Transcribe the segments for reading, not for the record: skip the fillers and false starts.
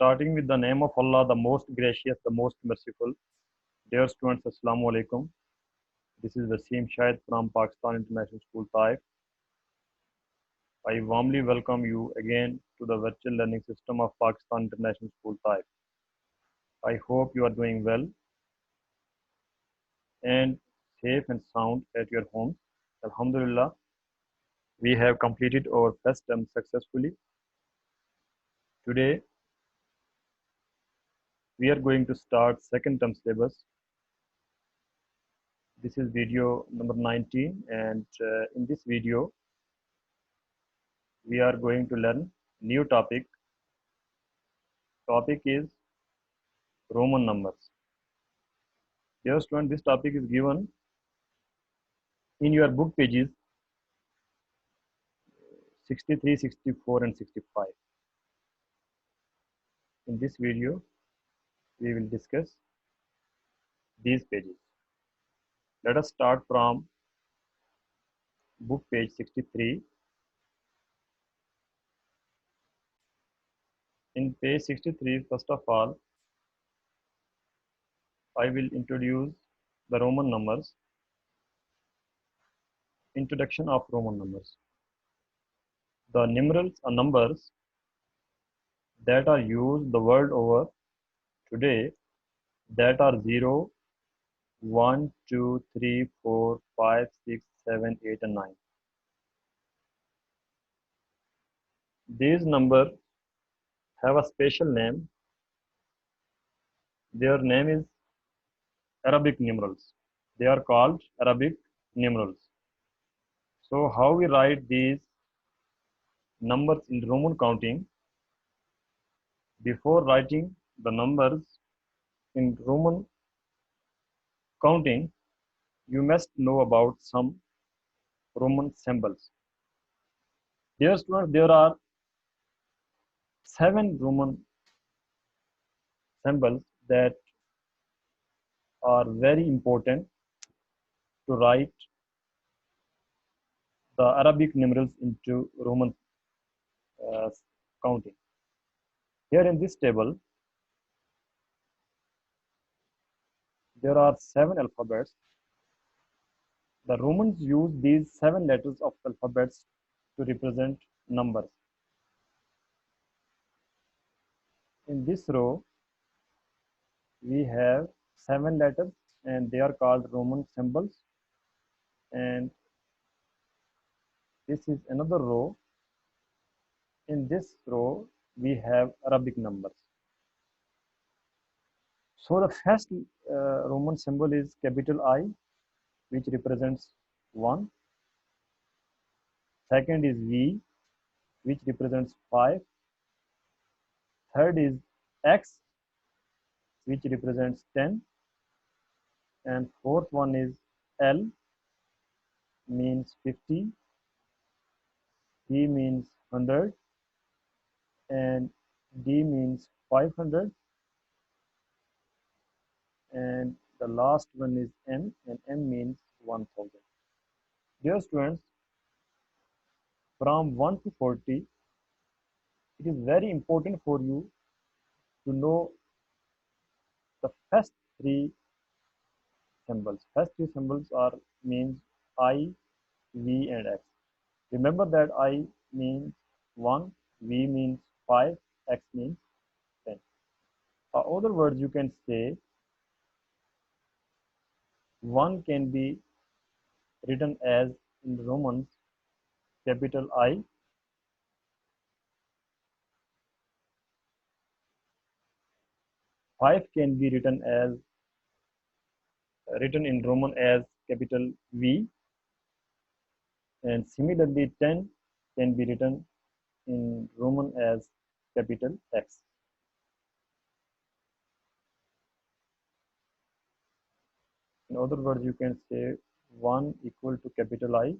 Starting with the name of Allah, the most gracious, the most merciful. Dear students, Assalamu alaikum. This is Wasim Shahid from Pakistan International School, Taif. I warmly welcome you again to the virtual learning system of Pakistan International School, Taif. I hope you are doing well and safe and sound at your homes. Alhamdulillah, we have completed our first term successfully. Today, we are going to start second term syllabus. This is video number 19, and in this video, we are going to learn new topic. Topic is Roman numbers. Dear student, this topic is given in your book pages 63, 64, and 65. In this video, we will discuss these pages. Let us start from book page 63. In page 63, first of all, I will introduce the Roman numbers. Introduction of Roman numbers. The numerals are numbers that are used the world over today that are 0, 1, 2, 3, 4, 5, 6, 7, 8, and 9. These numbers have a special name. Their name is Arabic numerals. They are called Arabic numerals. So how we write these numbers in Roman counting? Before writing the numbers in Roman counting, you must know about some Roman symbols. Dear students, there are 7 Roman symbols that are very important to write the Arabic numerals into Roman counting. Here in this table, there are 7 alphabets. The Romans used these 7 letters of alphabets to represent numbers. In this row, we have 7 letters and they are called Roman symbols. And this is another row. In this row, we have Arabic numbers. So the first Roman symbol is capital I, which represents 1. Second is V, which represents 5. Third is X, which represents 10. And fourth one is L, means 50. P means 100. And D means 500. And the last one is M, and M means 1000. Dear students, from 1 to 40, it is very important for you to know the first 3 symbols. First 3 symbols are means I, V, and X. Remember that I means 1, V means 5, X means 10. Other words, you can say 1 can be written as in Romans capital I. 5 can be written in Roman as capital V, and similarly 10 can be written in Roman as capital X. In other words, you can say 1 equal to capital I,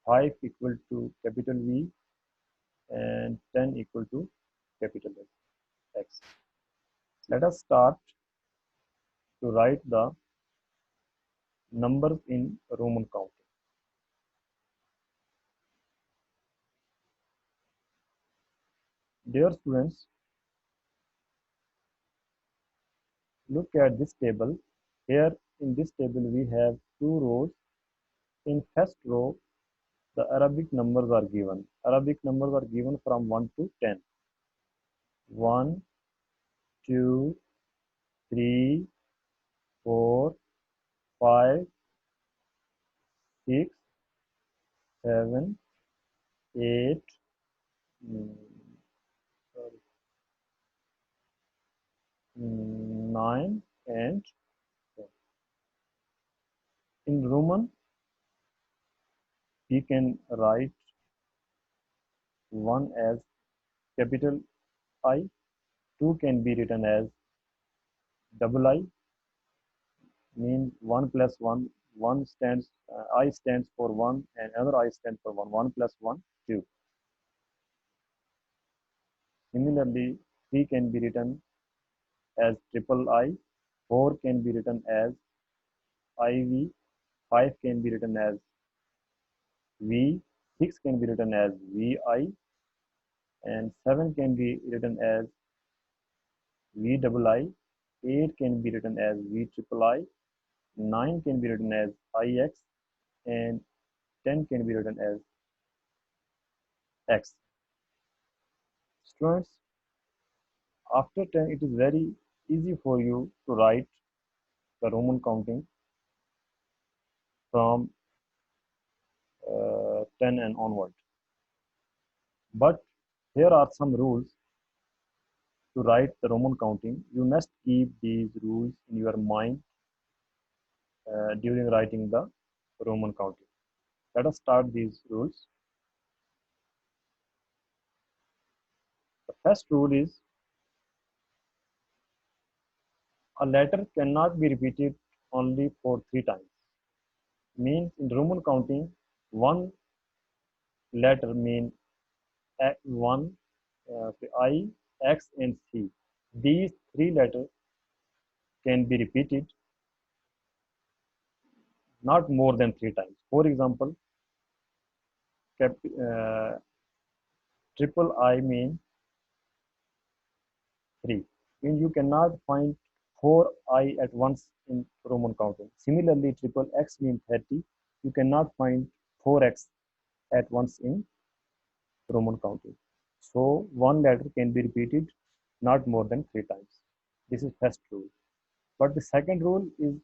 5 equal to capital V, and 10 equal to capital X. Let us start to write the numbers in Roman counting. Dear students, Look at this table. Here in this table we have two rows. In first row, the Arabic numbers are given. Arabic numbers are given from 1 to 10. 1, 2, 3, 4, 5, 6, 7, 8, mm, sorry, 9, and 10. In Roman, we can write 1 as capital I, 2 can be written as double I, mean 1 plus 1, 1 stands, I stands for 1 and another I stands for 1, 1 plus 1, 2. Similarly, 3 can be written as triple I, 4 can be written as IV, 5 can be written as V, 6 can be written as VI, and 7 can be written as V double I, 8 can be written as V triple I, 9 can be written as IX, and 10 can be written as X. Students, after 10, it is very easy for you to write the Roman counting from 10 and onward. But here are some rules to write the Roman counting. You must keep these rules in your mind during writing the Roman counting. Let us start these rules. The first rule is a letter cannot be repeated only for 3 times. Means in Roman counting, one letter means one, I, X, and C. These 3 letters can be repeated not more than 3 times. For example, uh, triple I mean 3. Means you cannot find 4 I at once in Roman counting. Similarly, triple X means 30. You cannot find 4X at once in Roman counting. So one letter can be repeated not more than 3 times. This is first rule. But the second rule is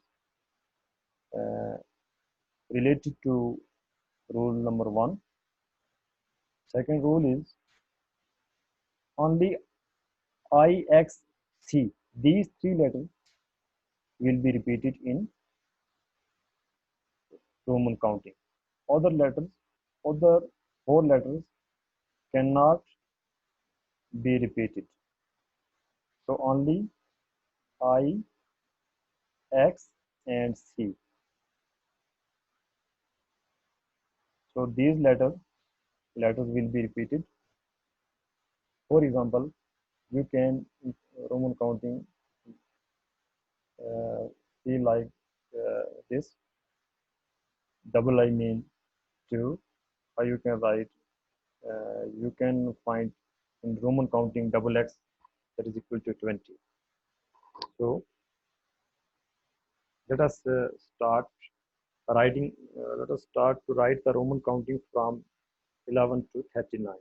uh, related to rule number 1. Second rule is only I, X, C. These 3 letters will be repeated in Roman counting. Other letters, other 4 letters cannot be repeated. So only I, X, and C. So these letters will be repeated. For example, you can in Roman counting see like this. Double I mean 2, or you can write, you can find in Roman counting double X that is equal to 20. So let us start writing, let us start to write the Roman counting from 11 to 39.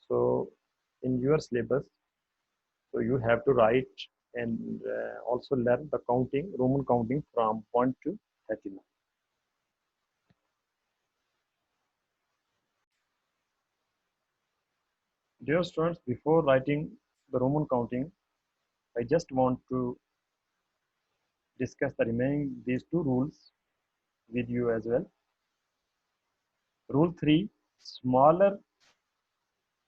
So in your syllabus, so you have to write and also learn the counting, Roman counting from 1 to 39. Dear students, before writing the Roman counting, I just want to discuss the remaining these 2 rules with you as well. Rule 3, smaller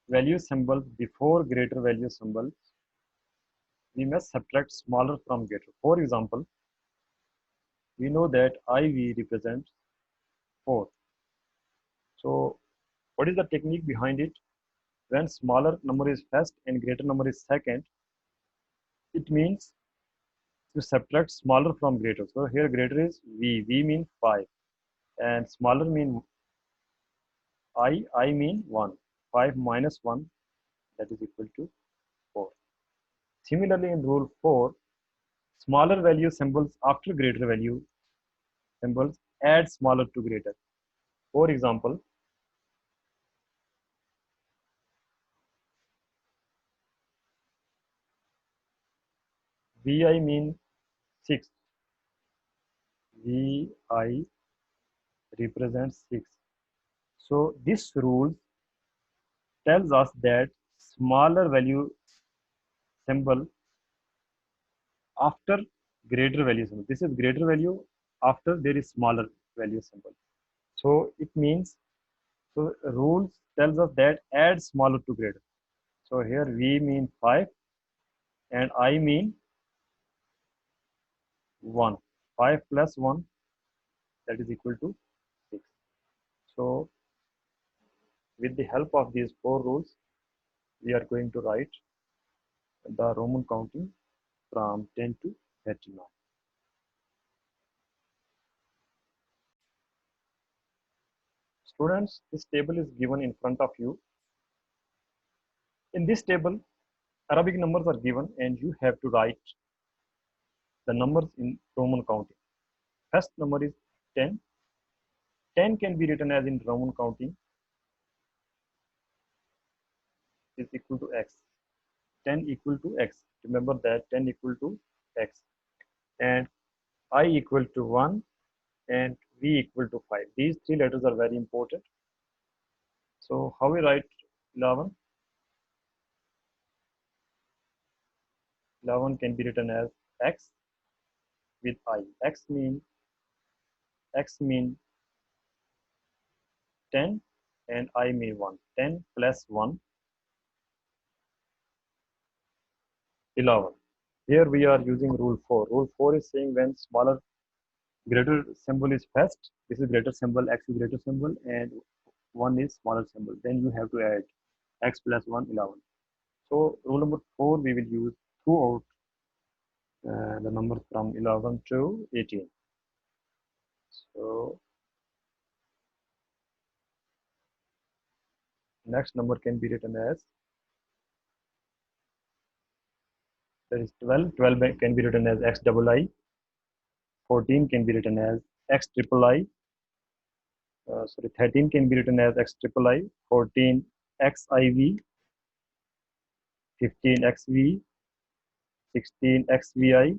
value symbols before greater value symbols, we must subtract smaller from greater. For example, we know that IV represents 4. So what is the technique behind it? When smaller number is first and greater number is second, it means to subtract smaller from greater. So here greater is V means 5, and smaller mean I mean 1. 5 minus 1, that is equal to 4. Similarly, in rule 4, Smaller value symbols after greater value symbols add smaller to greater. For example, VI mean 6. VI represents 6. So this rule tells us that smaller value symbol after greater value symbol. This is greater value after there is smaller value symbol. So it means, so rules tells us that add smaller to greater. So here V mean 5 and I mean 1. 5 plus 1, that is equal to 6. So with the help of these four rules, we are going to write the Roman counting from 10 to 39. Students, this table is given in front of you. In this table, Arabic numbers are given and you have to write the numbers in Roman counting. First number is 10. 10 can be written as in Roman counting is equal to x. 10 equal to x. Remember that 10 equal to x. And I equal to 1 and V equal to 5. These three letters are very important. So how we write 11? 11 can be written as x with I. X mean 10 and I mean 1. 10 plus 1, 11. Here we are using rule 4. Rule 4 is saying when smaller greater symbol is first, this is greater symbol, x is greater symbol, and 1 is smaller symbol. Then you have to add x plus 1, 11. So rule number 4 we will use throughout the numbers from 11 to 18. So next number can be written as, there is 12. 12 can be written as x double I. 14 can be written as x triple I. 13 can be written as x triple I. 14 xiv. 15 xv. 16 XVI.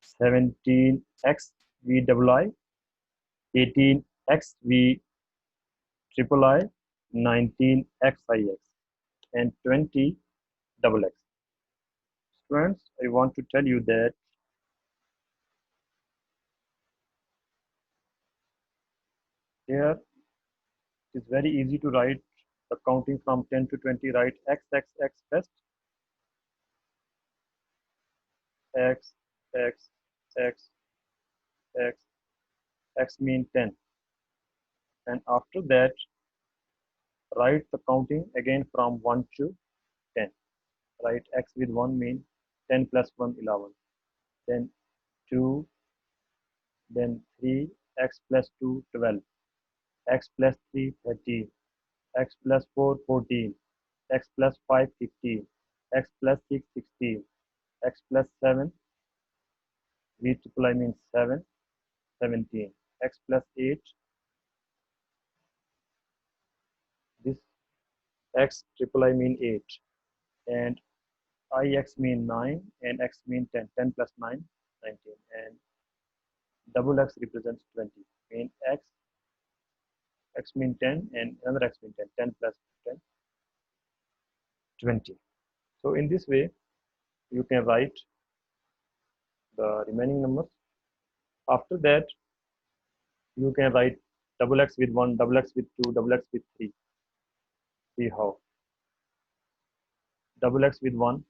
17 xv double I. 18 xv triple I. 19 XIX and 20 double X. Students, I want to tell you that here it is very easy to write the counting from 10 to 20. Write x first. X, x, x, x, x mean 10. And after that, write the counting again from 1 to 10. Write x with 1 mean 10 plus 1, 11. Then 2, then 3, x plus 2, 12. X plus 3, 13. X plus 4, 14. X plus 5, 15. X plus 6, 16. X plus 7, V triple I means 7, 17. X plus 8, this X triple I mean 8. And IX mean 9 and X mean 10. 10 plus 9, 19. And double X represents 20. Mean X mean 10 and another X mean 10. 10 plus 10, 20. So in this way, you can write the remaining numbers. After that, you can write double X with 1, double X with 2, double X with 3. See how. Double X with 1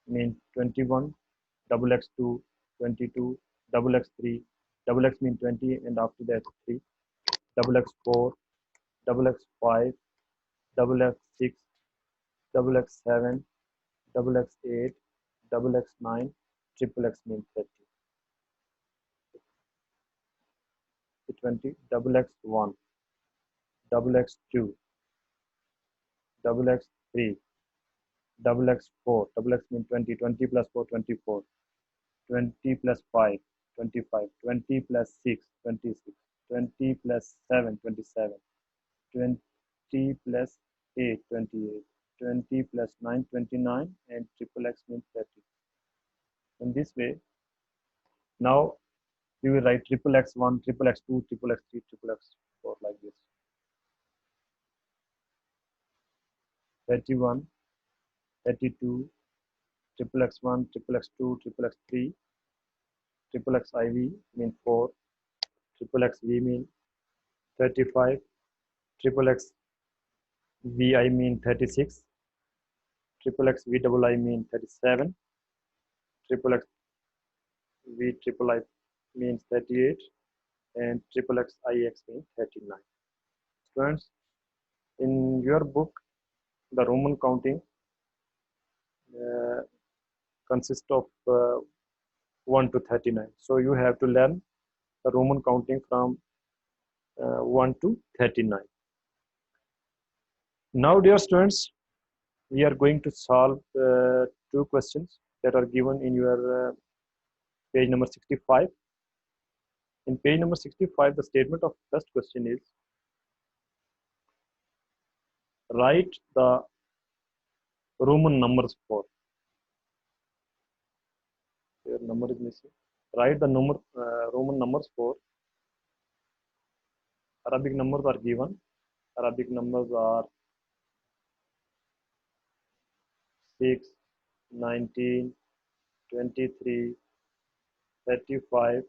mean 21, double X 2, 22, double X 3, double X mean 20, and after that 3, double X 4, double X 5, double X 6, double X 7, double X 8, double X 9, triple X mean 30. 20, double X 1, double X 2, double X 3, double X 4, double X mean 20, 20 plus 4, 24, 20 plus 5, 25, 20 plus 6, 26, 20 plus 7, 27, 20 plus 8, 28, 20 plus 9, 29, and triple x means 30. In this way, now we will write triple x1, triple x2, triple x3, triple x4 like this. 31, 32, triple x1, triple x2, triple x3, triple x iv mean 4, triple x v mean 35, triple x vi mean 36, triple x v double I mean 37, triple x v triple I means 38, and triple x ix means 39. Students, in your book, the Roman counting uh, consists of 1 to 39. So you have to learn the Roman counting from 1 to 39. Now, dear students, we are going to solve two questions that are given in your page number 65. In page number 65, the statement of first question is, write the Roman numbers for. Your number is missing. Write the Roman numbers for. Arabic numbers are given. Arabic numbers are 6, 19, 23, 35,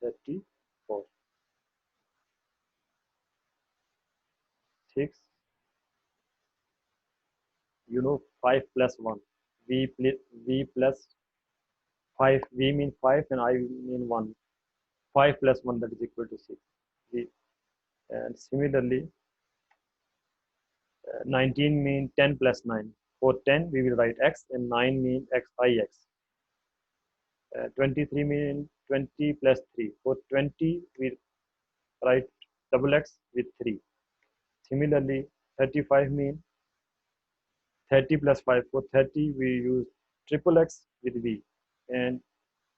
34. 6, 5 plus 1. V plus 5. V mean 5 and I mean 1. 5 plus 1, that is equal to 6. V. And similarly, 19 mean 10 plus 9. For 10, we will write x, and 9 mean ix. 23 mean 20 plus 3. For 20, we write double x with 3. Similarly, 35 mean 30 plus 5. For 30, we use triple x with v. And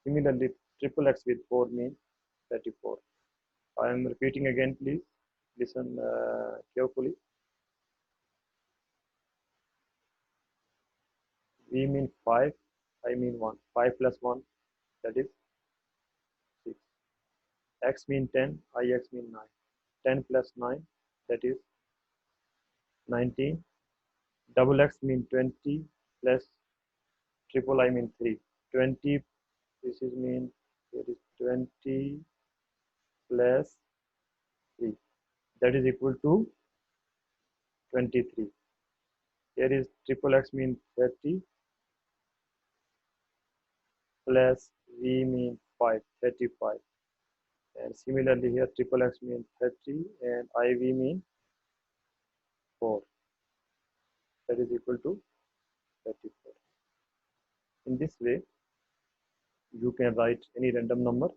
similarly, triple x with 4 means 34. I am repeating again, please listen carefully. V mean 5, I mean 1. 5 plus 1, that is 6. X mean 10, ix mean 9. 10 plus 9, that is 19. Double x mean 20 plus triple I mean 3. 20, this is mean, there is 20 plus 3. That is equal to 23. Here is triple x mean 30 plus v mean 5, 35. And similarly here triple x mean 30 and iv mean 4. That is equal to 34. In this way, you can write any random number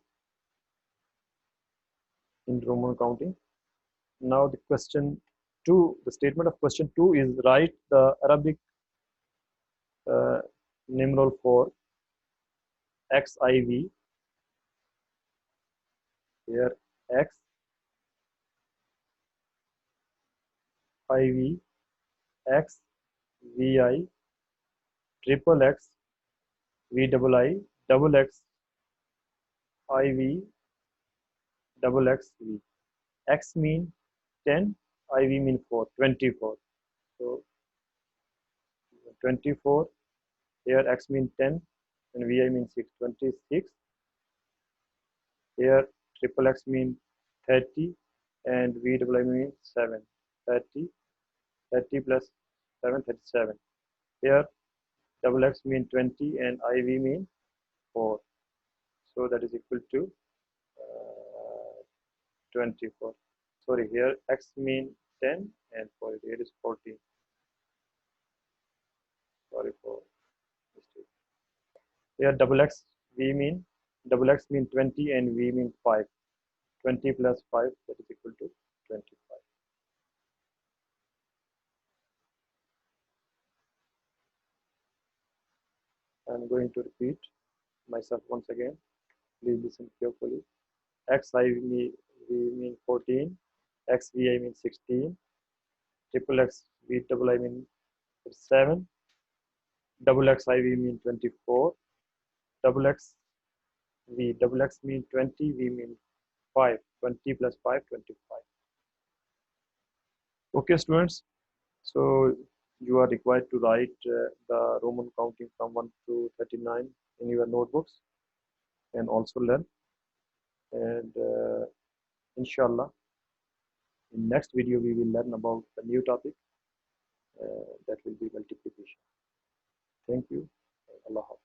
in Roman counting. Now the question 2, the statement of question 2 is, write the Arabic numeral for xiv. Here x, iv, x, vi, triple x, v double I, double x, iv, double x, v. X mean 10, iv mean 4, 24. So 24, here x mean 10 and vi mean 6, 26. Here triple x mean 30 and v double I mean 7, 30, 30 plus 7, 37. Here double x mean 20 and iv mean 4. So that is equal to 24. Sorry, here x mean 10 and 4, here is 14. Sorry for mistake. Here double x mean 20 and v mean 5. 20 plus 5, that is equal to 25. I am going to repeat. myself once again. Please listen carefully. XI we mean 14, XVI means 16, triple X V double I mean 7, double XIV mean 24, double X V double X mean 20, V mean 5, 20 plus 5, 25. Okay, students. So you are required to write the Roman counting from 1 to 39 in your notebooks and also learn. And inshallah, in next video we will learn about the new topic that will be multiplication. Thank you. Allah Hafiz.